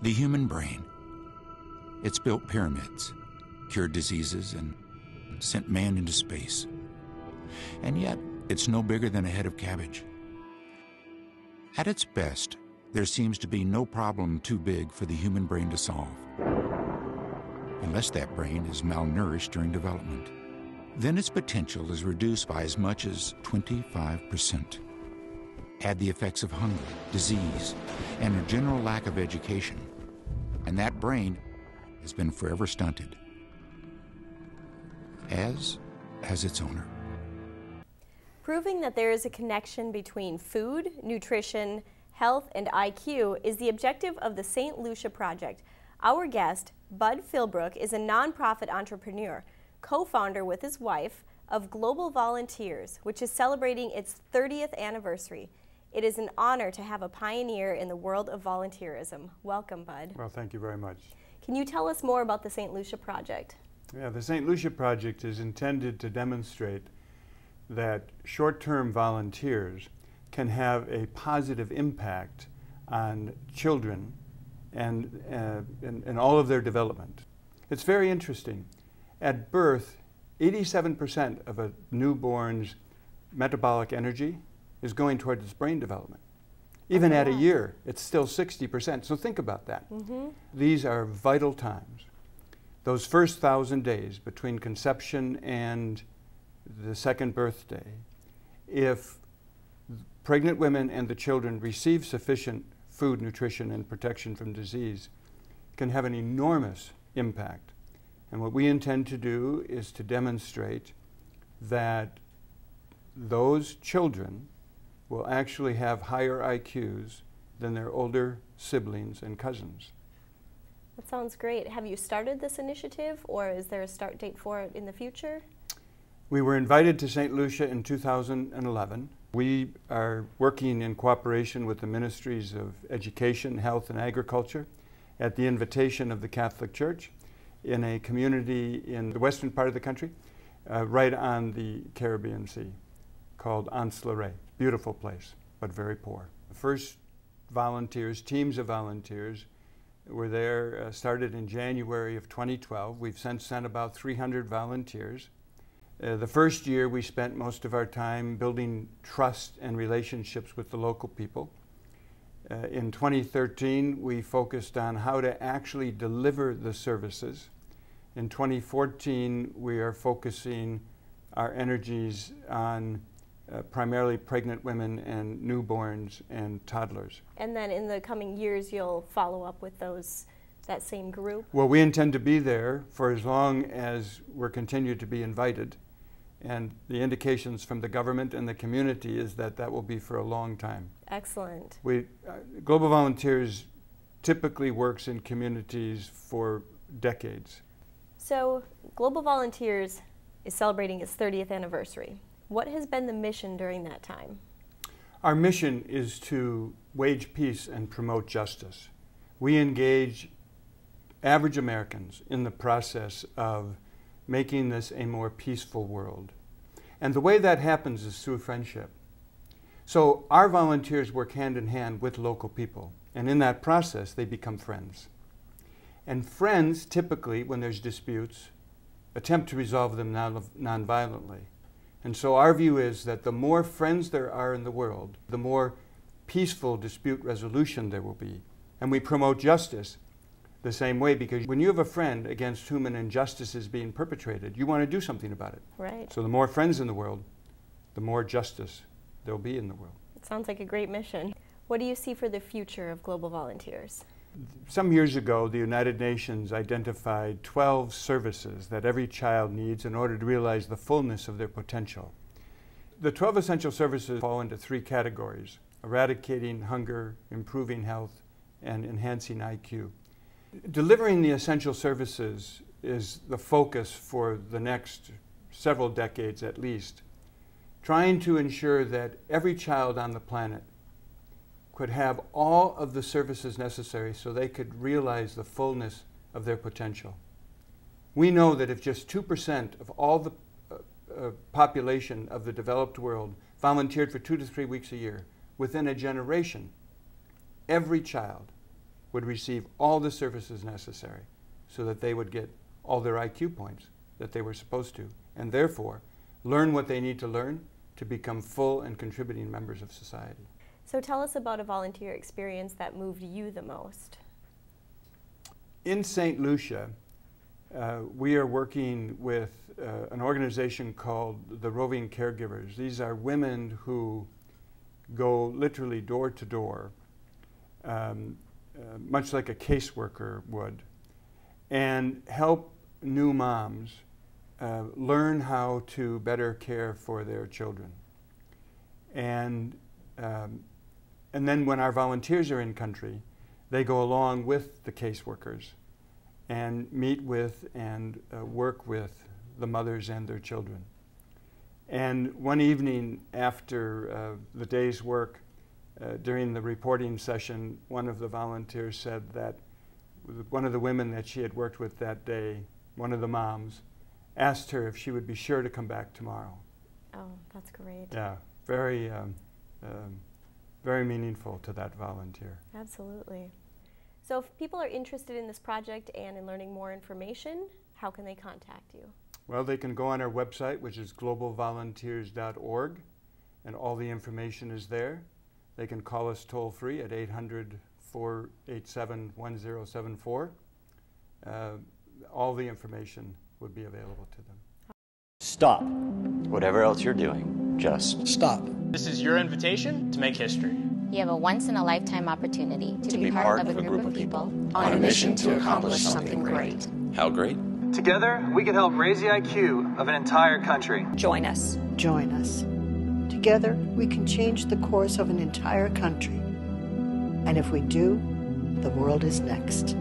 The human brain. It's built pyramids, cured diseases, and sent man into space. And yet, it's no bigger than a head of cabbage. At its best, there seems to be no problem too big for the human brain to solve. Unless that brain is malnourished during development. Then its potential is reduced by as much as 25%. Add the effects of hunger, disease, and a general lack of education, and that brain has been forever stunted, as has its owner. Proving that there is a connection between food, nutrition, health, and IQ is the objective of the St. Lucia Project. Our guest, Bud Philbrook, is a nonprofit entrepreneur, co-founder with his wife of Global Volunteers, which is celebrating its 30th anniversary. It is an honor to have a pioneer in the world of volunteerism. Welcome, Bud. Well, thank you very much. Can you tell us more about the St. Lucia Project? Yeah, the St. Lucia Project is intended to demonstrate that short-term volunteers can have a positive impact on children and all of their development. It's very interesting. At birth, 87% of a newborn's metabolic energy is going toward its brain development. Even at a year, it's still 60%. So think about that. These are vital times. Those first 1,000 days between conception and the second birthday, if pregnant women and the children receive sufficient food, nutrition, and protection from disease, can have an enormous impact. And what we intend to do is to demonstrate that those children will actually have higher IQs than their older siblings and cousins. That sounds great. Have you started this initiative, or is there a start date for it in the future? We were invited to St. Lucia in 2011. We are working in cooperation with the Ministries of Education, Health, and Agriculture at the invitation of the Catholic Church in a community in the western part of the country, right on the Caribbean Sea, called Anse-la-Raye. Beautiful place, but very poor. The first volunteers, teams of volunteers, were there, started in January of 2012. We've since sent about 300 volunteers. The first year we spent most of our time building trust and relationships with the local people. In 2013 we focused on how to actually deliver the services. In 2014 we are focusing our energies on primarily pregnant women and newborns and toddlers. And then in the coming years you'll follow up with that same group? Well, we intend to be there for as long as we're continued to be invited. And the indications from the government and the community is that that will be for a long time. Excellent. Global Volunteers typically works in communities for decades. So Global Volunteers is celebrating its 30th anniversary. What has been the mission during that time? Our mission is to wage peace and promote justice. We engage average Americans in the process of making this a more peaceful world. And the way that happens is through friendship. So our volunteers work hand in hand with local people, and in that process they become friends. And friends typically, when there's disputes, attempt to resolve them non-violently. And so our view is that the more friends there are in the world, the more peaceful dispute resolution there will be. And we promote justice the same way, because when you have a friend against whom an injustice is being perpetrated, you want to do something about it. Right. So the more friends in the world, the more justice there'll be in the world. It sounds like a great mission. What do you see for the future of Global Volunteers? Some years ago, the United Nations identified 12 services that every child needs in order to realize the fullness of their potential. The 12 essential services fall into 3 categories: eradicating hunger, improving health, and enhancing IQ. Delivering the essential services is the focus for the next several decades at least, trying to ensure that every child on the planet could have all of the services necessary so they could realize the fullness of their potential. We know that if just 2% of all the population of the developed world volunteered for 2 to 3 weeks a year, within a generation, every child would receive all the services necessary so that they would get all their IQ points that they were supposed to, and therefore learn what they need to learn to become full and contributing members of society. So tell us about a volunteer experience that moved you the most. In St. Lucia, we are working with an organization called the Roving Caregivers. These are women who go literally door to door, much like a caseworker would, and help new moms learn how to better care for their children. And then when our volunteers are in country, they go along with the caseworkers and meet with and work with the mothers and their children. And one evening after the day's work, during the reporting session, one of the volunteers said that one of the women that she had worked with that day, one of the moms, asked her if she would be sure to come back tomorrow. Oh, that's great. Yeah, very, very meaningful to that volunteer. Absolutely. So if people are interested in this project and in learning more information, how can they contact you? Well, they can go on our website, which is globalvolunteers.org, and all the information is there. They can call us toll-free at 800-487-1074. All the information would be available to them. Stop. Whatever else you're doing, just stop. This is your invitation to make history. You have a once-in-a-lifetime opportunity to be part of a group of people on a mission to accomplish something great. How great? Together, we can help raise the IQ of an entire country. Join us. Join us. Together, we can change the course of an entire country. And if we do, the world is next.